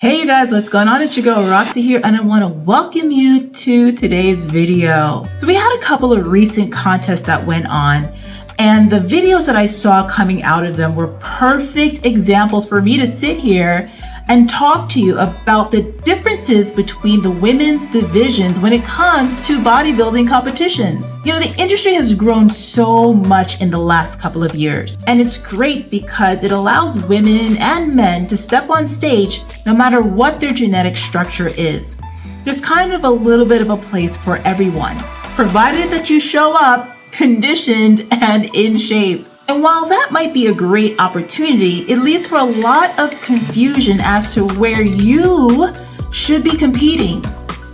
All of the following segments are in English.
Hey you guys, what's going on? It's your girl Roxy here, and I want to welcome you to today's video. So we had a couple of recent contests that went on, and the videos that I saw coming out of them were perfect examples for me to sit here and talk to you about the differences between the women's divisions when it comes to bodybuilding competitions. You know, the industry has grown so much in the last couple of years, and it's great because it allows women and men to step on stage no matter what their genetic structure is. There's kind of a little bit of a place for everyone, provided that you show up conditioned and in shape. And while that might be a great opportunity, it leads for a lot of confusion as to where you should be competing.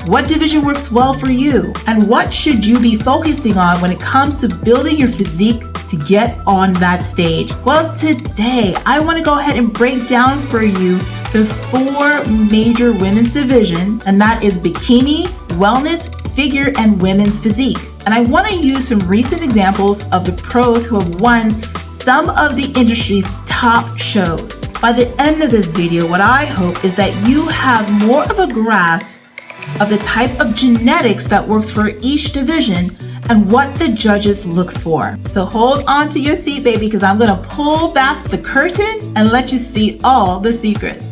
What division works well for you? And what should you be focusing on when it comes to building your physique to get on that stage? Well, today I want to go ahead and break down for you the 4 major women's divisions, and that is bikini, wellness, figure, and women's physique. And I want to use some recent examples of the pros who have won some of the industry's top shows. By the end of this video, what I hope is that you have more of a grasp of the type of genetics that works for each division and what the judges look for. So hold on to your seat, baby, because I'm going to pull back the curtain and let you see all the secrets.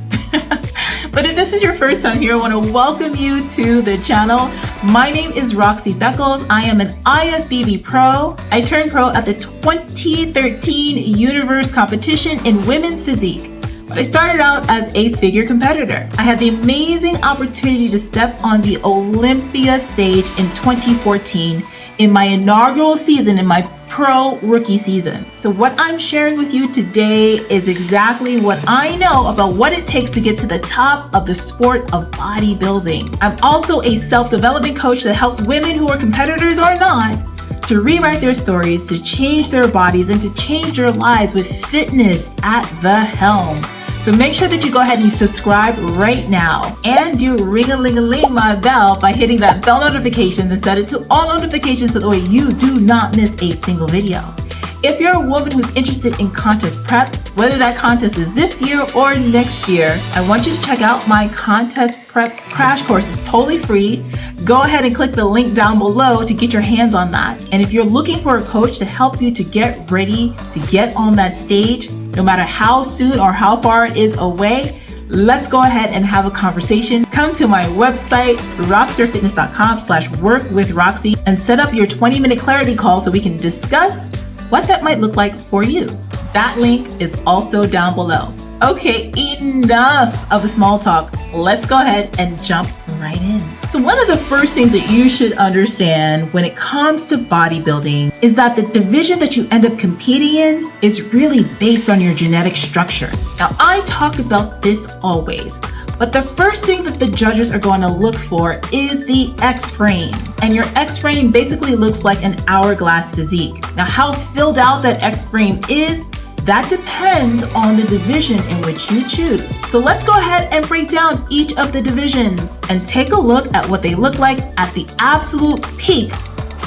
But if this is your first time here, I want to welcome you to the channel. My name is Roxy Beckles. I am an IFBB pro. I turned pro at the 2013 Universe competition in women's physique. But I started out as a figure competitor. I had the amazing opportunity to step on the Olympia stage in 2014 in my inaugural season, in my pro rookie season. So what I'm sharing with you today is exactly what I know about what it takes to get to the top of the sport of bodybuilding. I'm also a self-development coach that helps women who are competitors or not to rewrite their stories, to change their bodies, and to change their lives with fitness at the helm. So make sure that you go ahead and you subscribe right now, and you ring-a-ling-a-ling my bell by hitting that bell notification and set it to all notifications so that way you do not miss a single video. If you're a woman who's interested in contest prep, whether that contest is this year or next year, I want you to check out my contest prep crash course. It's totally free. Go ahead and click the link down below to get your hands on that. And if you're looking for a coach to help you to get ready to get on that stage, no matter how soon or how far it is away, let's go ahead and have a conversation. Come to my website, rockstarfitness.com/workwithroxy, and set up your 20-minute clarity call so we can discuss what that might look like for you. That link is also down below. Okay, enough of the small talk. Let's go ahead and jump right in. So one of the first things that you should understand when it comes to bodybuilding is that the division that you end up competing in is really based on your genetic structure. Now, I talk about this always, but the first thing that the judges are going to look for is the X frame. And your X frame basically looks like an hourglass physique. Now, how filled out that X frame is, that depends on the division in which you choose. So let's go ahead and break down each of the divisions and take a look at what they look like at the absolute peak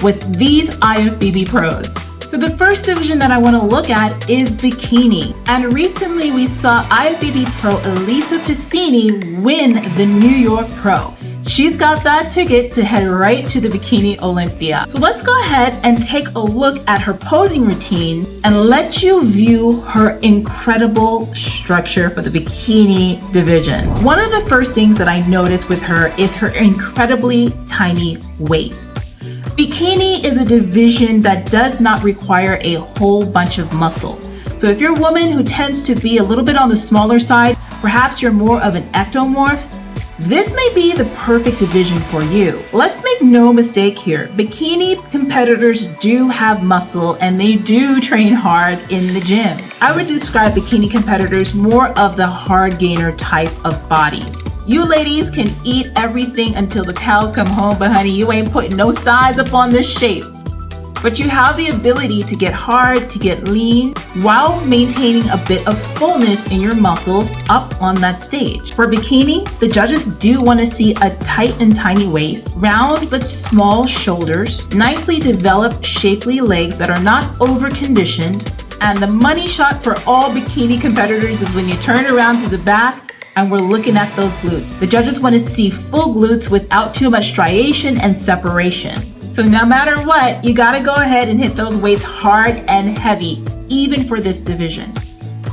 with these IFBB pros. So the first division that I want to look at is bikini. And recently we saw IFBB pro Elisa Piscini win the New York Pro. She's got that ticket to head right to the Bikini Olympia. So let's go ahead and take a look at her posing routine and let you view her incredible structure for the bikini division. One of the first things that I noticed with her is her incredibly tiny waist. Bikini is a division that does not require a whole bunch of muscle. So if you're a woman who tends to be a little bit on the smaller side, perhaps you're more of an ectomorph, this may be the perfect division for you. Let's make no mistake here. Bikini competitors do have muscle and they do train hard in the gym. I would describe bikini competitors more of the hard gainer type of bodies. You ladies can eat everything until the cows come home, but honey, you ain't putting no size up on this shape. But you have the ability to get hard, to get lean, while maintaining a bit of fullness in your muscles up on that stage. For bikini, the judges do want to see a tight and tiny waist, round but small shoulders, nicely developed shapely legs that are not over-conditioned, and the money shot for all bikini competitors is when you turn around to the back, and we're looking at those glutes. The judges want to see full glutes without too much striation and separation. So no matter what, you gotta go ahead and hit those weights hard and heavy, even for this division.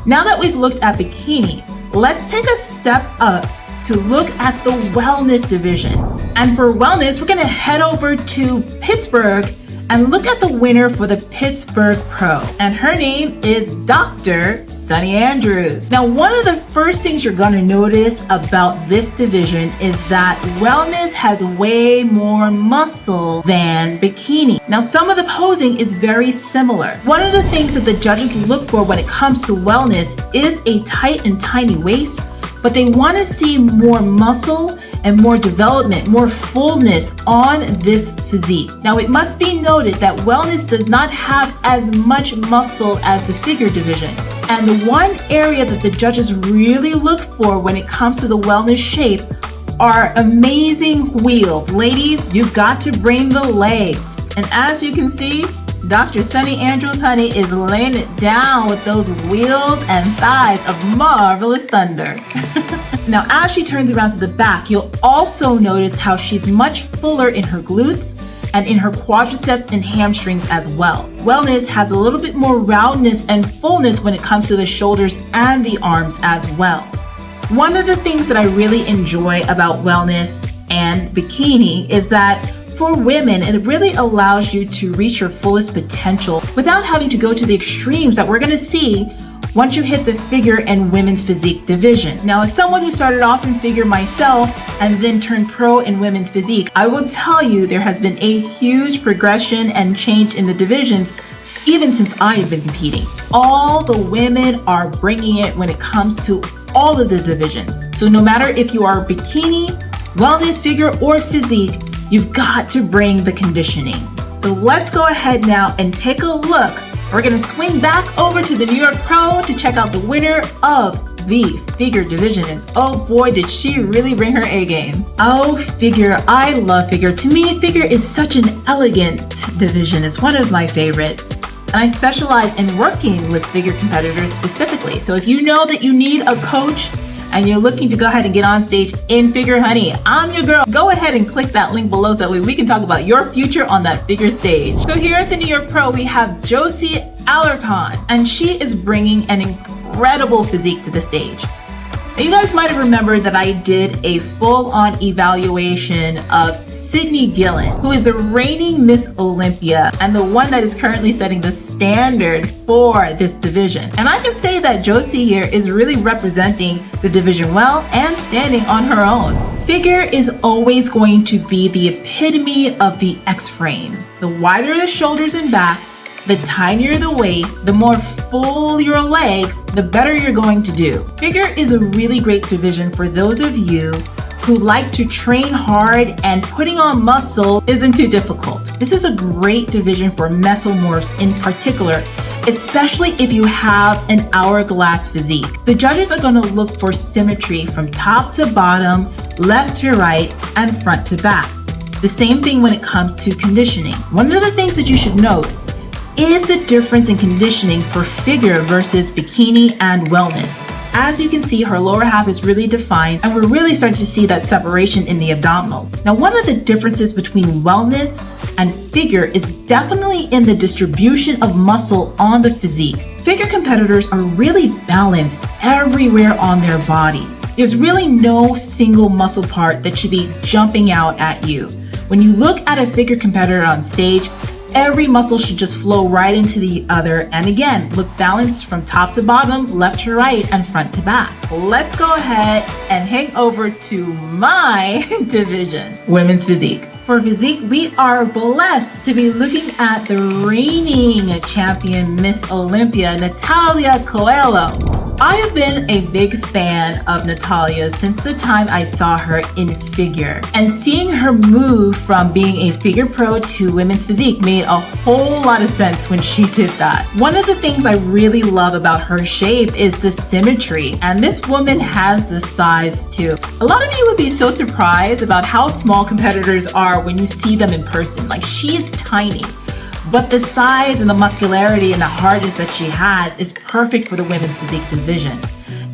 Now that we've looked at bikini, let's take a step up to look at the wellness division. And for wellness, we're gonna head over to Pittsburgh and look at the winner for the Pittsburgh Pro. And her name is Dr. Sunny Andrews. Now, one of the first things you're gonna notice about this division is that wellness has way more muscle than bikini. Now, some of the posing is very similar. One of the things that the judges look for when it comes to wellness is a tight and tiny waist, but they wanna see more muscle and more development, more fullness on this physique. Now, it must be noted that wellness does not have as much muscle as the figure division. And the one area that the judges really look for when it comes to the wellness shape are amazing wheels. Ladies, you've got to bring the legs. And as you can see, Dr. Sunny Andrews, honey, is laying it down with those wheels and thighs of marvelous thunder. Now, as she turns around to the back, you'll also notice how she's much fuller in her glutes and in her quadriceps and hamstrings as well. Wellness has a little bit more roundness and fullness when it comes to the shoulders and the arms as well. One of the things that I really enjoy about wellness and bikini is that for women, it really allows you to reach your fullest potential without having to go to the extremes that we're going to see once you hit the figure and women's physique division. Now, as someone who started off in figure myself and then turned pro in women's physique, I will tell you there has been a huge progression and change in the divisions even since I have been competing. All the women are bringing it when it comes to all of the divisions. So no matter if you are bikini, wellness, figure, or physique, you've got to bring the conditioning. So let's go ahead now and take a look. We're gonna swing back over to the New York Pro to check out the winner of the figure division. And oh boy, did she really bring her A game. Oh, figure, I love figure. To me, figure is such an elegant division. It's one of my favorites. And I specialize in working with figure competitors specifically. So if you know that you need a coach and you're looking to go ahead and get on stage in figure, honey, I'm your girl. Go ahead and click that link below so that way we can talk about your future on that figure stage. So here at the New York Pro, we have Josie Alarcon, and she is bringing an incredible physique to the stage. Now, you guys might have remembered that I did a full-on evaluation of Sydney Gillen, who is the reigning Miss Olympia and the one that is currently setting the standard for this division. And I can say that Josie here is really representing the division well and standing on her own. Figure is always going to be the epitome of the X-frame. The wider the shoulders and back, the tinier the waist, the more full your legs, the better you're going to do. Figure is a really great division for those of you who like to train hard and putting on muscle isn't too difficult. This is a great division for mesomorphs in particular, especially if you have an hourglass physique. The judges are going to look for symmetry from top to bottom, left to right, and front to back. The same thing when it comes to conditioning. One of the things that you should note is the difference in conditioning for figure versus bikini and wellness. As you can see, her lower half is really defined, and we're really starting to see that separation in the abdominals. Now, one of the differences between wellness and figure is definitely in the distribution of muscle on the physique. Figure competitors are really balanced everywhere on their bodies. There's really no single muscle part that should be jumping out at you. When you look at a figure competitor on stage, every muscle should just flow right into the other, and again, look balanced from top to bottom, left to right, and front to back. Let's go ahead and hang over to my division, women's physique. For physique, we are blessed to be looking at the reigning champion Miss Olympia, Natalia Coelho. I have been a big fan of Natalia since the time I saw her in figure, and seeing her move from being a figure pro to women's physique made a whole lot of sense when she did that. One of the things I really love about her shape is the symmetry, and this woman has the size too. A lot of you would be so surprised about how small competitors are when you see them in person. Like, she is tiny, but the size and the muscularity and the hardness that she has is perfect for the women's physique division.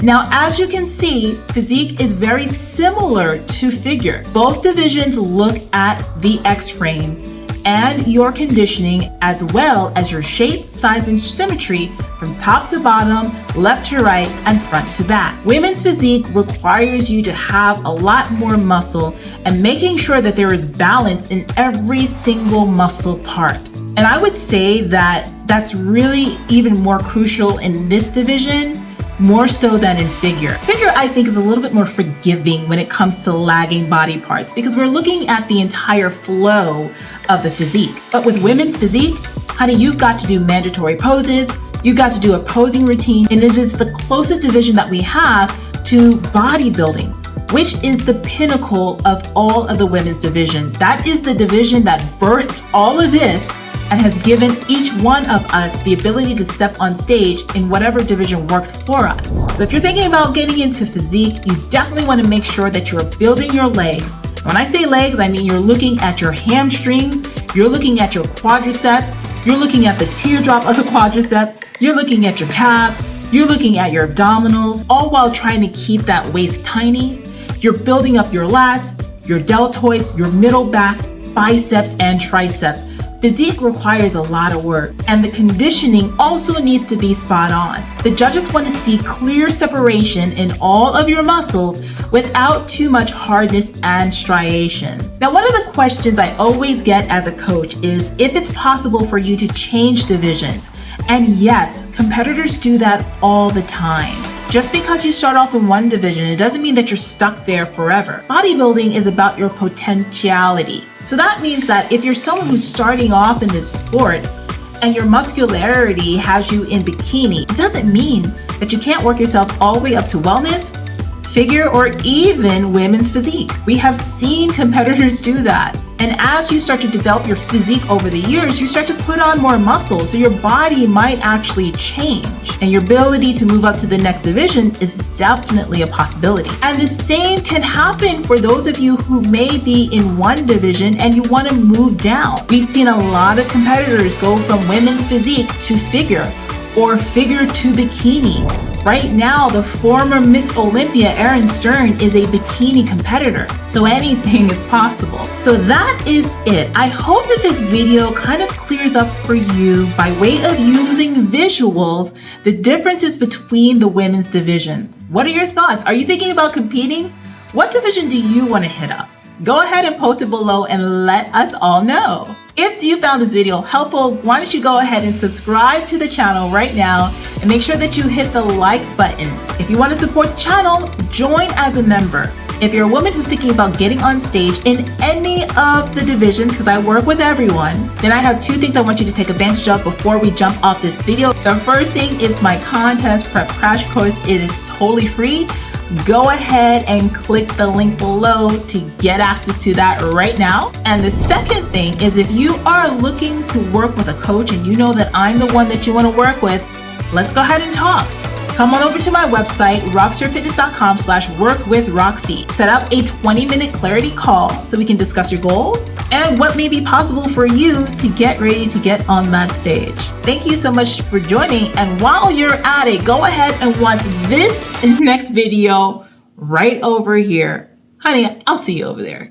Now, as you can see, Physique is very similar to Figure. Both divisions look at the X-frame and your conditioning, as well as your shape, size, and symmetry from top to bottom, left to right, and front to back. Women's Physique requires you to have a lot more muscle and making sure that there is balance in every single muscle part. And I would say that that's really even more crucial in this division, more so than in Figure. Figure, I think, is a little bit more forgiving when it comes to lagging body parts because we're looking at the entire flow of the physique. But with women's physique, honey, you've got to do mandatory poses, you've got to do a posing routine, and it is the closest division that we have to bodybuilding, which is the pinnacle of all of the women's divisions. That is the division that birthed all of this and has given each one of us the ability to step on stage in whatever division works for us. So if you're thinking about getting into physique, you definitely want to make sure that you're building your legs. When I say legs, I mean you're looking at your hamstrings, you're looking at your quadriceps, you're looking at the teardrop of the quadricep, you're looking at your calves, you're looking at your abdominals, all while trying to keep that waist tiny. You're building up your lats, your deltoids, your middle back, biceps, and triceps. Physique requires a lot of work, and the conditioning also needs to be spot on. The judges want to see clear separation in all of your muscles without too much hardness and striation. Now, one of the questions I always get as a coach is if it's possible for you to change divisions. And yes, competitors do that all the time. Just because you start off in one division, it doesn't mean that you're stuck there forever. Bodybuilding is about your potentiality. So that means that if you're someone who's starting off in this sport and your muscularity has you in bikini, it doesn't mean that you can't work yourself all the way up to wellness, Figure, or even women's physique. We have seen competitors do that. And as you start to develop your physique over the years, you start to put on more muscle, so your body might actually change. And your ability to move up to the next division is definitely a possibility. And the same can happen for those of you who may be in one division and you want to move down. We've seen a lot of competitors go from women's physique to Figure, or Figure to bikini. Right now, the former Miss Olympia, Erin Stern, is a bikini competitor, so anything is possible. So that is it. I hope that this video kind of clears up for you, by way of using visuals, the differences between the women's divisions. What are your thoughts? Are you thinking about competing? What division do you want to hit up? Go ahead and post it below and let us all know. If you found this video helpful, why don't you go ahead and subscribe to the channel right now and make sure that you hit the like button. If you want to support the channel, join as a member. If you're a woman who's thinking about getting on stage in any of the divisions, because I work with everyone, then I have two things I want you to take advantage of before we jump off this video. The first thing is my contest prep crash course. It is totally free. Go ahead and click the link below to get access to that right now. And the second thing is, if you are looking to work with a coach and you know that I'm the one that you want to work with, let's go ahead and talk. Come on over to my website, rockstarfitness.com/workwithroxy. Set up a 20-minute clarity call so we can discuss your goals and what may be possible for you to get ready to get on that stage. Thank you so much for joining. And while you're at it, go ahead and watch this next video right over here. Honey, I'll see you over there.